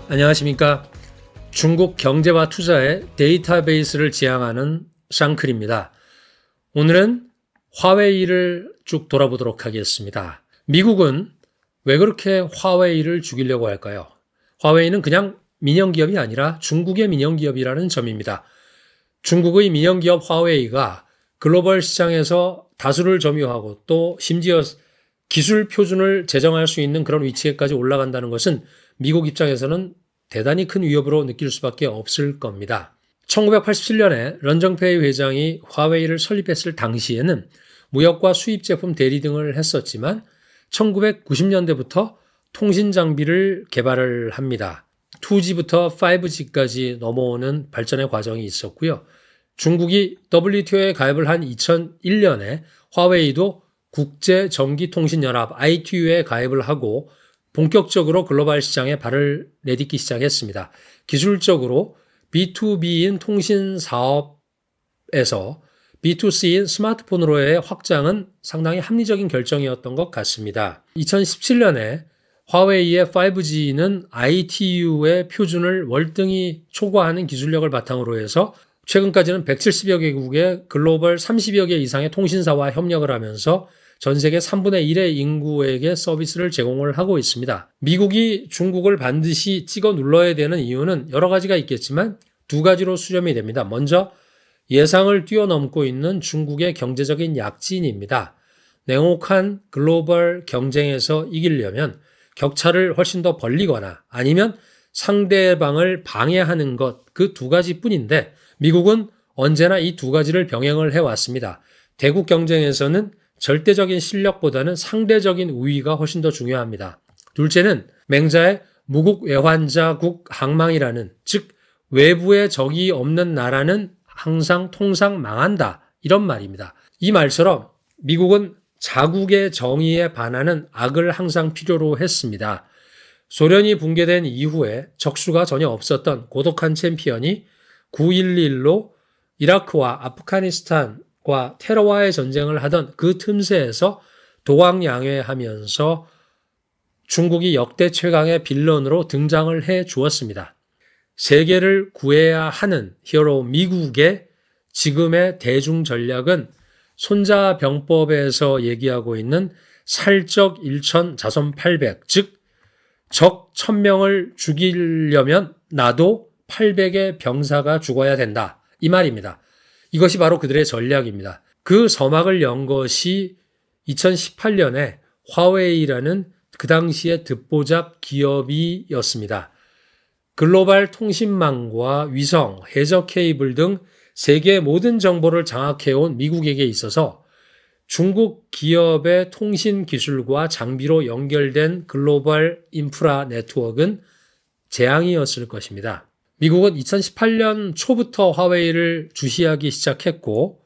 안녕하십니까. 중국 경제와 투자의 데이터베이스를 지향하는 샹클입니다. 오늘은 화웨이를 쭉 돌아보도록 하겠습니다. 미국은 왜 그렇게 화웨이를 죽이려고 할까요? 화웨이는 그냥 민영기업이 아니라 중국의 민영기업이라는 점입니다. 중국의 민영기업 화웨이가 글로벌 시장에서 다수를 점유하고 또 심지어 기술 표준을 제정할 수 있는 그런 위치에까지 올라간다는 것은 미국 입장에서는 대단히 큰 위협으로 느낄 수밖에 없을 겁니다. 1987년에 런정페이 회장이 화웨이를 설립했을 당시에는 무역과 수입 제품 대리 등을 했었지만 1990년대부터 통신 장비를 개발을 합니다. 2G부터 5G까지 넘어오는 발전의 과정이 있었고요. 중국이 WTO에 가입을 한 2001년에 화웨이도 국제전기통신연합 ITU에 가입을 하고 본격적으로 글로벌 시장에 발을 내딛기 시작했습니다. 기술적으로 B2B인 통신 사업에서 B2C인 스마트폰으로의 확장은 상당히 합리적인 결정이었던 것 같습니다. 2017년에 화웨이의 5G는 ITU의 표준을 월등히 초과하는 기술력을 바탕으로 해서 최근까지는 170여 개국의 글로벌 30여 개 이상의 통신사와 협력을 하면서 전 세계 3분의 1의 인구에게 서비스를 제공을 하고 있습니다. 미국이 중국을 반드시 찍어 눌러야 되는 이유는 여러 가지가 있겠지만 두 가지로 수렴이 됩니다. 먼저 예상을 뛰어넘고 있는 중국의 경제적인 약진입니다. 냉혹한 글로벌 경쟁에서 이기려면 격차를 훨씬 더 벌리거나 아니면 상대방을 방해하는 것, 그 두 가지뿐인데 미국은 언제나 이 두 가지를 병행을 해왔습니다. 대국 경쟁에서는 절대적인 실력보다는 상대적인 우위가 훨씬 더 중요합니다. 둘째는 맹자의 무국 외환자국 항망이라는, 즉 외부에 적이 없는 나라는 항상 통상 망한다, 이런 말입니다. 이 말처럼 미국은 자국의 정의에 반하는 악을 항상 필요로 했습니다. 소련이 붕괴된 이후에 적수가 전혀 없었던 고독한 챔피언이 9.11로 이라크와 아프가니스탄과 테러와의 전쟁을 하던 그 틈새에서 도왕양회하면서 중국이 역대 최강의 빌런으로 등장을 해 주었습니다. 세계를 구해야 하는 히어로 미국의 지금의 대중 전략은 손자병법에서 얘기하고 있는 살적 일천 자손 800, 즉 적 1000명을 죽이려면 나도 800의 병사가 죽어야 된다, 이 말입니다. 이것이 바로 그들의 전략입니다. 그 서막을 연 것이 2018년에 화웨이라는 그 당시의 듣보잡 기업이었습니다. 글로벌 통신망과 위성, 해저 케이블 등 세계의 모든 정보를 장악해온 미국에게 있어서 중국 기업의 통신 기술과 장비로 연결된 글로벌 인프라 네트워크는 재앙이었을 것입니다. 미국은 2018년 초부터 화웨이를 주시하기 시작했고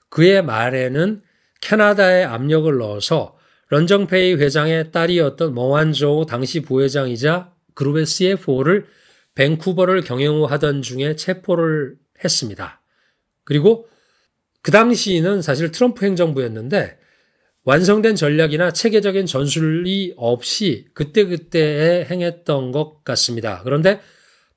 그해 말에는 캐나다에 압력을 넣어서 런정페이 회장의 딸이었던 머완조우 당시 부회장이자 그룹의 CFO를 밴쿠버를 경영하던 중에 체포를 했습니다. 그리고 그 당시는 사실 트럼프 행정부였는데 완성된 전략이나 체계적인 전술이 없이 그때그때 행했던 것 같습니다. 그런데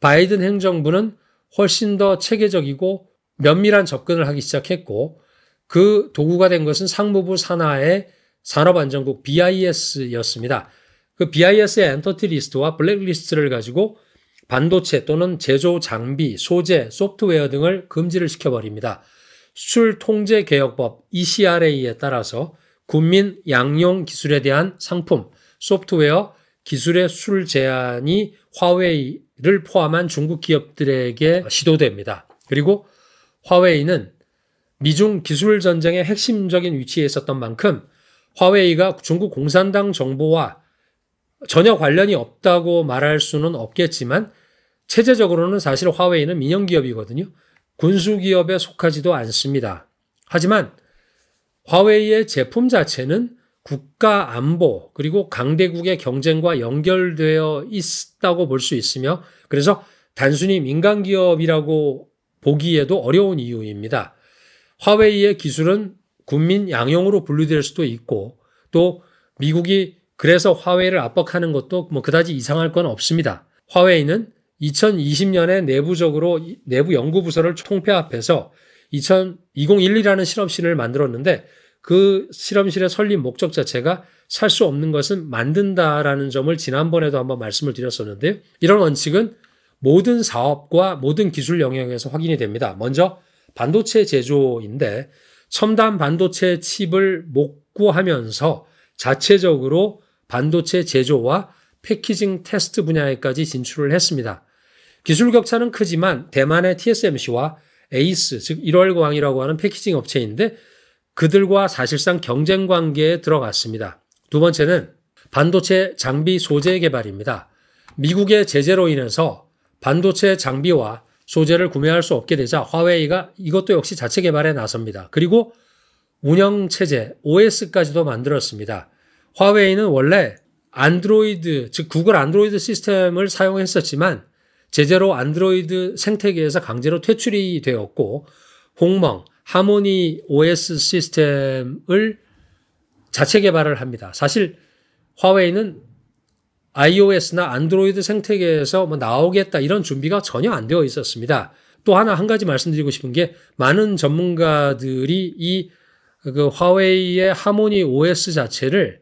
바이든 행정부는 훨씬 더 체계적이고 면밀한 접근을 하기 시작했고 그 도구가 된 것은 상무부 산하의 산업안전국 BIS였습니다. 그 BIS의 엔터티 리스트와 블랙리스트를 가지고 반도체 또는 제조 장비, 소재, 소프트웨어 등을 금지를 시켜버립니다. 수출 통제 개혁법 ECRA에 따라서 군민 양용 기술에 대한 상품, 소프트웨어, 기술의 수출 제한이 화웨이를 포함한 중국 기업들에게 시도됩니다. 그리고 화웨이는 미중 기술 전쟁의 핵심적인 위치에 있었던 만큼 화웨이가 중국 공산당 정보와 전혀 관련이 없다고 말할 수는 없겠지만 체제적으로는 사실 화웨이는 민영기업이거든요. 군수기업에 속하지도 않습니다. 하지만 화웨이의 제품 자체는 국가 안보 그리고 강대국의 경쟁과 연결되어 있다고 볼 수 있으며 그래서 단순히 민간기업이라고 보기에도 어려운 이유입니다. 화웨이의 기술은 군민 양용으로 분류될 수도 있고 또 미국이 그래서 화웨이를 압박하는 것도 그다지 이상할 건 없습니다. 화웨이는 2020년에 내부적으로 내부 연구부서를 통폐합해서 2011이라는 실험실을 만들었는데 그 실험실의 설립 목적 자체가 살 수 없는 것은 만든다라는 점을 지난번에도 한번 말씀을 드렸었는데요. 이런 원칙은 모든 사업과 모든 기술 영역에서 확인이 됩니다. 먼저 반도체 제조인데 첨단 반도체 칩을 목구하면서 자체적으로 반도체 제조와 패키징 테스트 분야에까지 진출을 했습니다. 기술 격차는 크지만 대만의 TSMC와 에이스, 즉 1월광이라고 하는 패키징 업체인데 그들과 사실상 경쟁 관계에 들어갔습니다. 두 번째는 반도체 장비 소재 개발입니다. 미국의 제재로 인해서 반도체 장비와 소재를 구매할 수 없게 되자 화웨이가 이것도 역시 자체 개발에 나섭니다. 그리고 운영체제 OS까지도 만들었습니다. 화웨이는 원래 안드로이드, 즉 구글 안드로이드 시스템을 사용했었지만 제재로 안드로이드 생태계에서 강제로 퇴출이 되었고 홍멍, 하모니 OS 시스템을 자체 개발을 합니다. 사실 화웨이는 iOS나 안드로이드 생태계에서 나오겠다 이런 준비가 전혀 안 되어 있었습니다. 또 한 가지 말씀드리고 싶은 게 많은 전문가들이 그 화웨이의 하모니 OS 자체를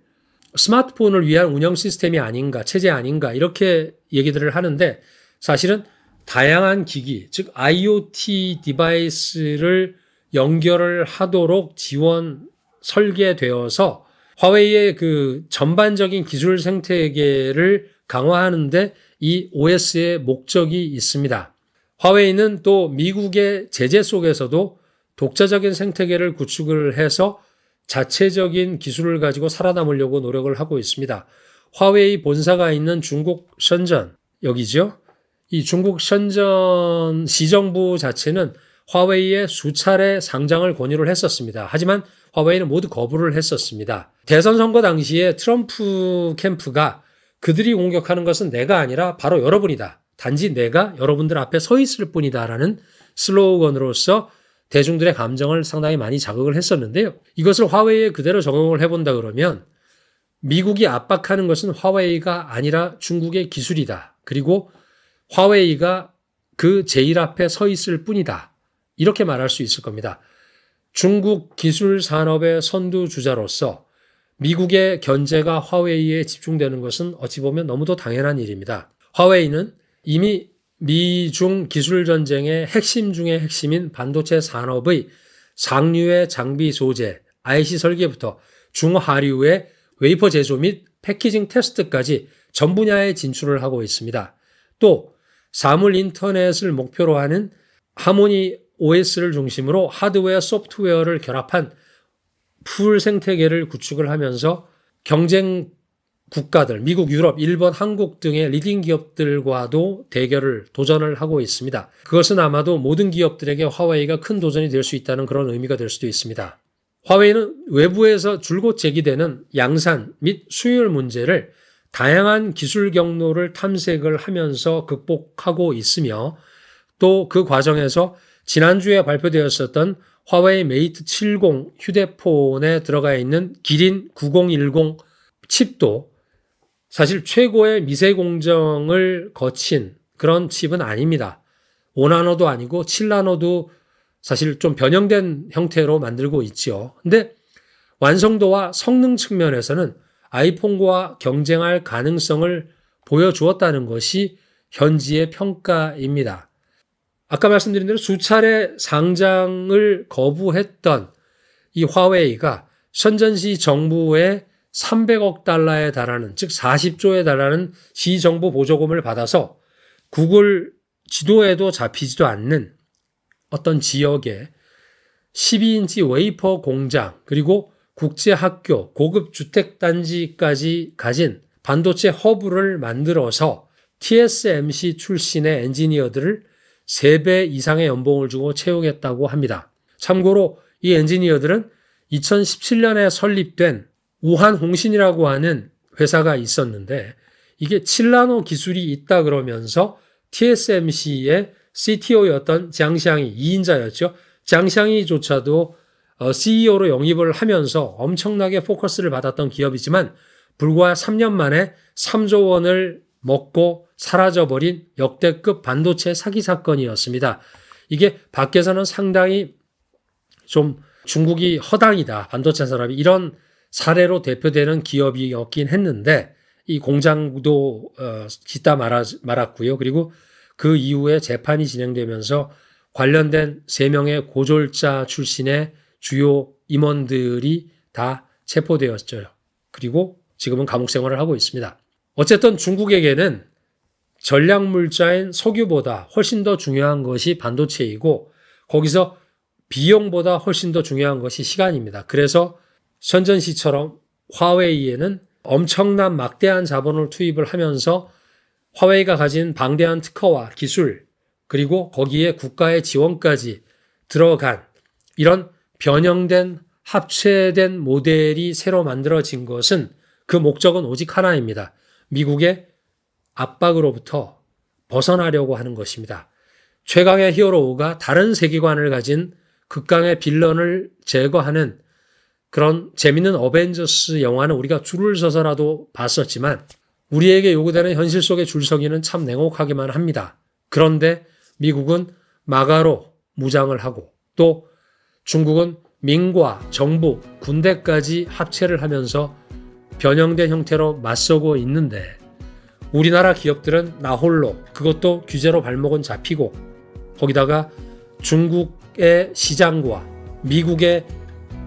스마트폰을 위한 운영 시스템이 아닌가, 체제 아닌가 이렇게 얘기들을 하는데 사실은 다양한 기기, 즉 IoT 디바이스를 연결을 하도록 지원 설계되어서 화웨이의 그 전반적인 기술 생태계를 강화하는데 이 OS의 목적이 있습니다. 화웨이는 또 미국의 제재 속에서도 독자적인 생태계를 구축을 해서 자체적인 기술을 가지고 살아남으려고 노력을 하고 있습니다. 화웨이 본사가 있는 중국 션전, 여기죠. 이 중국 션전 시정부 자체는 화웨이에 수차례 상장을 권유를 했었습니다. 하지만 화웨이는 모두 거부를 했었습니다. 대선 선거 당시에 트럼프 캠프가 그들이 공격하는 것은 내가 아니라 바로 여러분이다. 단지 내가 여러분들 앞에 서 있을 뿐이다라는 슬로건으로서 대중들의 감정을 상당히 많이 자극을 했었는데요. 이것을 화웨이에 그대로 적용을 해본다 그러면 미국이 압박하는 것은 화웨이가 아니라 중국의 기술이다. 그리고 화웨이가 그 제일 앞에 서 있을 뿐이다. 이렇게 말할 수 있을 겁니다. 중국 기술 산업의 선두주자로서 미국의 견제가 화웨이에 집중되는 것은 어찌 보면 너무도 당연한 일입니다. 화웨이는 이미 미중 기술 전쟁의 핵심 중의 핵심인 반도체 산업의 상류의 장비 소재, IC 설계부터 중하류의 웨이퍼 제조 및 패키징 테스트까지 전 분야에 진출을 하고 있습니다. 또 사물 인터넷을 목표로 하는 하모니 OS를 중심으로 하드웨어, 소프트웨어를 결합한 풀 생태계를 구축을 하면서 경쟁 국가들, 미국, 유럽, 일본, 한국 등의 리딩 기업들과도 도전을 하고 있습니다. 그것은 아마도 모든 기업들에게 화웨이가 큰 도전이 될 수 있다는 그런 의미가 될 수도 있습니다. 화웨이는 외부에서 줄곧 제기되는 양산 및 수율 문제를 다양한 기술 경로를 탐색을 하면서 극복하고 있으며 또 그 과정에서 지난주에 발표되었었던 화웨이 메이트 70 휴대폰에 들어가 있는 기린 9010 칩도 사실 최고의 미세 공정을 거친 그런 칩은 아닙니다. 5나노도 아니고 7나노도 사실 좀 변형된 형태로 만들고 있죠. 근데 완성도와 성능 측면에서는 아이폰과 경쟁할 가능성을 보여주었다는 것이 현지의 평가입니다. 아까 말씀드린 대로 수차례 상장을 거부했던 이 화웨이가 션전시 정부의 300억 달러에 달하는, 즉 40조에 달하는 시정부 보조금을 받아서 구글 지도에도 잡히지도 않는 어떤 지역에 12인치 웨이퍼 공장, 그리고 국제학교, 고급 주택단지까지 가진 반도체 허브를 만들어서 TSMC 출신의 엔지니어들을 3배 이상의 연봉을 주고 채우겠다고 합니다. 참고로 이 엔지니어들은 2017년에 설립된 우한홍신이라고 하는 회사가 있었는데 이게 7나노 기술이 있다 그러면서 TSMC의 CTO였던 장샹이 2인자였죠. 장샹이조차도 CEO로 영입을 하면서 엄청나게 포커스를 받았던 기업이지만 불과 3년 만에 3조 원을 먹고 사라져버린 역대급 반도체 사기 사건이었습니다. 이게 밖에서는 상당히 좀 중국이 허당이다, 반도체 산업이, 이런 사례로 대표되는 기업이었긴 했는데 이 공장도 짓다 말았고요. 그리고 그 이후에 재판이 진행되면서 관련된 3명의 고졸자 출신의 주요 임원들이 다 체포되었죠. 그리고 지금은 감옥 생활을 하고 있습니다. 어쨌든 중국에게는 전략물자인 석유보다 훨씬 더 중요한 것이 반도체이고 거기서 비용보다 훨씬 더 중요한 것이 시간입니다. 그래서 선전시처럼 화웨이에는 엄청난 막대한 자본을 투입을 하면서 화웨이가 가진 방대한 특허와 기술 그리고 거기에 국가의 지원까지 들어간 이런 변형된 합체된 모델이 새로 만들어진 것은 그 목적은 오직 하나입니다. 미국의 압박으로부터 벗어나려고 하는 것입니다. 최강의 히어로가 다른 세계관을 가진 극강의 빌런을 제거하는 그런 재밌는 어벤져스 영화는 우리가 줄을 서서라도 봤었지만 우리에게 요구되는 현실 속의 줄서기는 참 냉혹하기만 합니다. 그런데 미국은 마가로 무장을 하고 또 중국은 민과 정부, 군대까지 합체를 하면서 변형된 형태로 맞서고 있는데 우리나라 기업들은 나홀로 그것도 규제로 발목은 잡히고 거기다가 중국의 시장과 미국의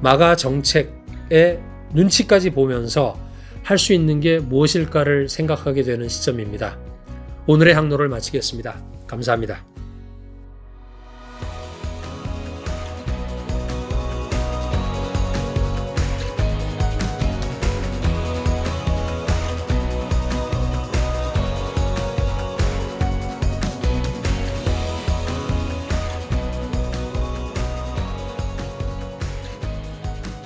마가 정책의 눈치까지 보면서 할 수 있는 게 무엇일까를 생각하게 되는 시점입니다. 오늘의 항로를 마치겠습니다. 감사합니다.